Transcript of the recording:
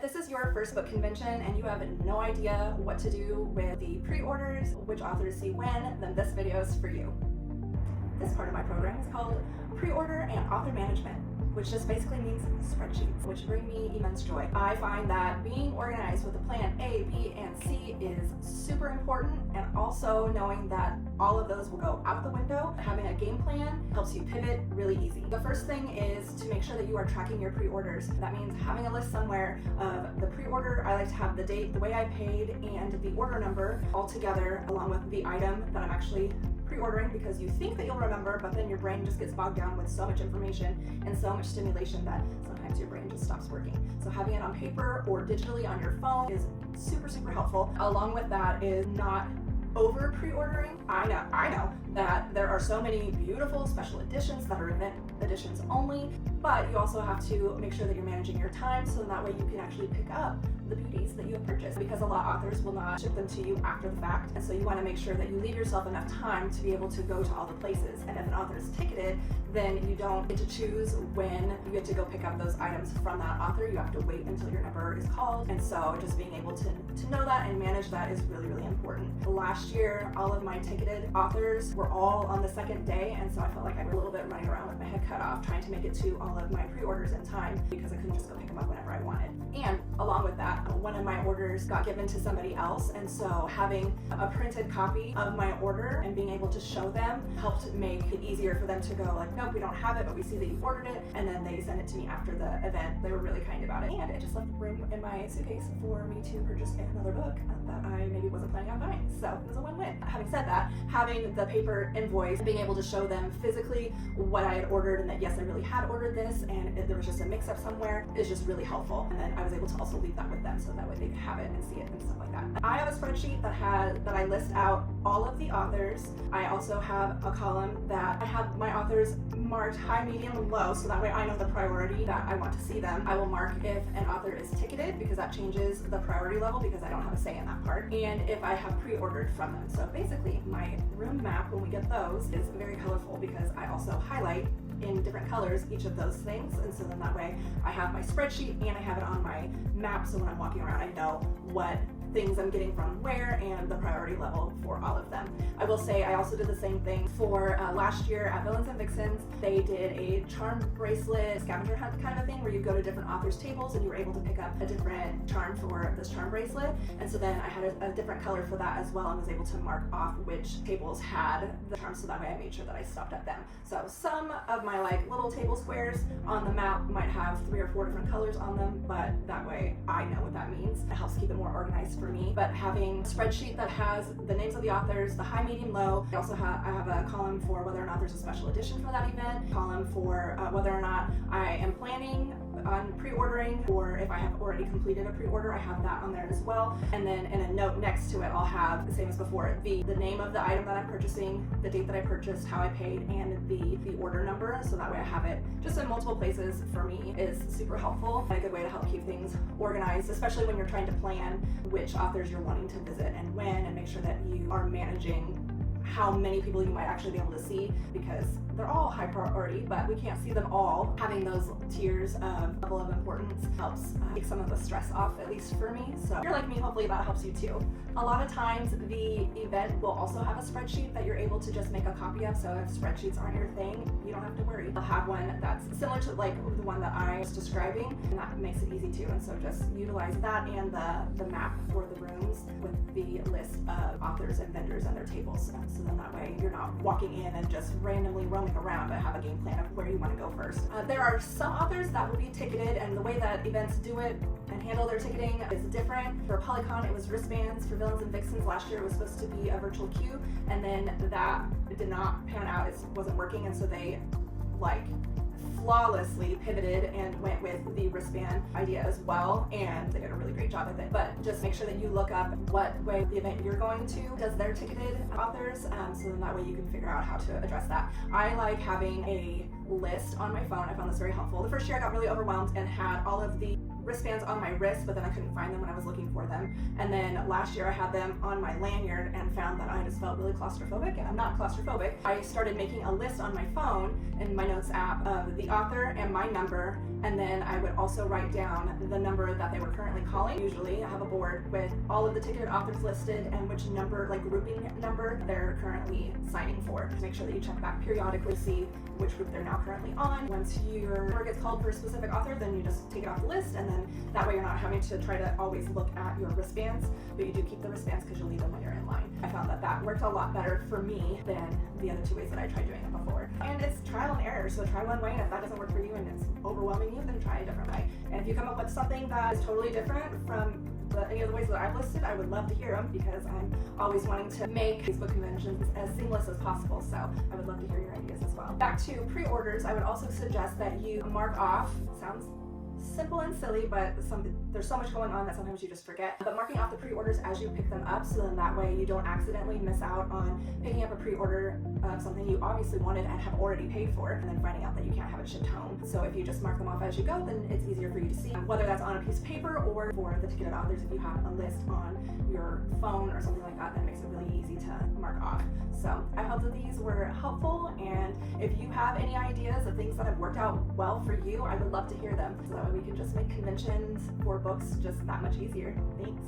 this is your first book convention and you have no idea what to do with the pre-orders, which authors see when, then this video is for you. This part of my program is called Pre-order and Author Management, which just basically means spreadsheets, which bring me immense joy. I find that being organized with a plan A, B, and C is super important, and also knowing that all of those will go out the window. Having a game plan helps you pivot really easy. The first thing is to make sure that you are tracking your pre-orders. That means having a list somewhere of the pre-order. I like to have the date, the way I paid, and the order number all together, along with the item that I'm actually pre-ordering, because you think that you'll remember, but then your brain just gets bogged down with so much information and so much stimulation that sometimes your brain just stops working. So having it on paper or digitally on your phone is super, super helpful. Along with that is not over pre-ordering. I know that there are so many beautiful special editions that are event editions only, but you also have to make sure that you're managing your time so that way you can actually pick up the beauties that you have purchased, because a lot of authors will not ship them to you after the fact, and so you want to make sure that you leave yourself enough time to be able to go to all the places. And if an author is ticketed, then you don't get to choose when you get to go pick up those items from that author. You have to wait until your number is called, and so just being able to know that and manage that is really, really important. Last year, all of my ticketed authors were all on the second day, and so I felt like I was a little bit running around with my head cut off trying to make it to all of my pre-orders in time, because I couldn't just go pick them up whenever I wanted. And along with that, one of my orders got given to somebody else, and so having a printed copy of my order and being able to show them helped make it easier for them to go like, nope, we don't have it, but we see that you ordered it, and then they sent it to me after the event. They were really kind about it, and it just left room in my suitcase for me to purchase another book that I maybe wasn't planning on buying, so it was a win-win. Having said that, having the paper invoice, being able to show them physically what I had ordered and that yes, I really had ordered this and there was just a mix-up somewhere is just really helpful. And then I was able to also leave that with them so that way they could have it and see it and stuff like that. I have a spreadsheet that I list out all of the authors. I also have a column that I have my authors marked high, medium, and low, so that way I know the priority that I want to see them. I will mark if an author is ticketed, because that changes the priority level because I don't have a say in that part, and if I have pre-ordered from them. So basically my room map, when we get those, is very colorful because I also highlight in different colors each of those things, and so then that way I have my spreadsheet and I have it on my map, so when I'm walking around I know what things I'm getting from where and the priority level for all of them. I will say I also did the same thing for last year at Villains and Vixens. They did a charm bracelet scavenger hunt kind of a thing where you go to different authors' tables and you were able to pick up a different charm for this charm bracelet, and so then I had a different color for that as well and was able to mark off which tables had the charm, so that way I made sure that I stopped at them. So some of my like little table squares on the map might have 3 or 4 different colors on them, but that way I know what that means. It helps keep it more organized for me. But having a spreadsheet that has the names of the authors, the high, medium, low. I also have a column for whether or not there's a special edition for that event, column for whether or not I am planning on pre-ordering, or if I have already completed a pre-order, I have that on there as well. And then in a note next to it, I'll have the same as before, the name of the item that I'm purchasing, the date that I purchased, how I paid, and the order number, so that way I have it just in multiple places. For me is super helpful and a good way to help keep things organized, especially when you're trying to plan which authors you're wanting to visit and when, and make sure that you are managing how many people you might actually be able to see, because they're all high priority, but we can't see them all. Having those tiers of level of importance helps take some of the stress off, at least for me. So if you're like me, hopefully that helps you too. A lot of times the event will also have a spreadsheet that you're able to just make a copy of, so if spreadsheets aren't your thing, you don't have to worry. I'll have one that's similar to like the one that I was describing, and that makes it easy too. And so just utilize that and the map for the rooms with the list of authors and vendors and their tables. So then that way you're not walking in and just randomly roaming around, but have a game plan of where you want to go first. There are some authors that will be ticketed, and the way that events do it and handle their ticketing is different. For Polycon, it was wristbands. For Villains and Vixens last year, it was supposed to be a virtual queue, and then that did not pan out. It wasn't working, and so they like flawlessly pivoted and went with the wristband idea as well, and they did a really great job with it. But just make sure that you look up what way the event you're going to does their ticketed authors, so then that way you can figure out how to address that. I like having a list on my phone. I found this very helpful. The first year I got really overwhelmed and had all of the wristbands on my wrist, but then I couldn't find them when I was looking for them. And then last year I had them on my lanyard and found that I just felt really claustrophobic, and I'm not claustrophobic. I started making a list on my phone in my notes app of the author and my number And then I would also write down the number that they were currently calling. Usually I have a board with all of the ticketed authors listed and which number, like grouping number, they're currently signing for. Make sure that you check back periodically to see which group they're now currently on. Once your number gets called for a specific author, then you just take it off the list, and then that way you're not having to try to always look at your wristbands, but you do keep the wristbands because you'll need them when you're in line. I found that that worked a lot better for me than the other two ways that I tried doing it before. And it's trial and error, so try one way, and if that doesn't work for you and it's overwhelming you, then try a different way. And if you come up with something that is totally different from any of the ways that I've listed, I would love to hear them, because I'm always wanting to make Facebook conventions as seamless as possible, so I would love to hear your ideas as well. Back to pre-orders, I would also suggest that you mark off, sounds simple and silly, but there's so much going on that sometimes you just forget. But marking off the pre-orders as you pick them up, so then that way you don't accidentally miss out on picking up a pre-order of something you obviously wanted and have already paid for, and then finding out that you can't have it shipped home. So if you just mark them off as you go, then it's easier for you to see, whether that's on a piece of paper or for the ticketed authors, if you have a list on your phone or something like that, that makes it really easy to mark off. So I hope that these were helpful, and if you have any ideas of things that have worked out well for you, I would love to hear them, so that way we can just make conventions for books just that much easier. Thanks.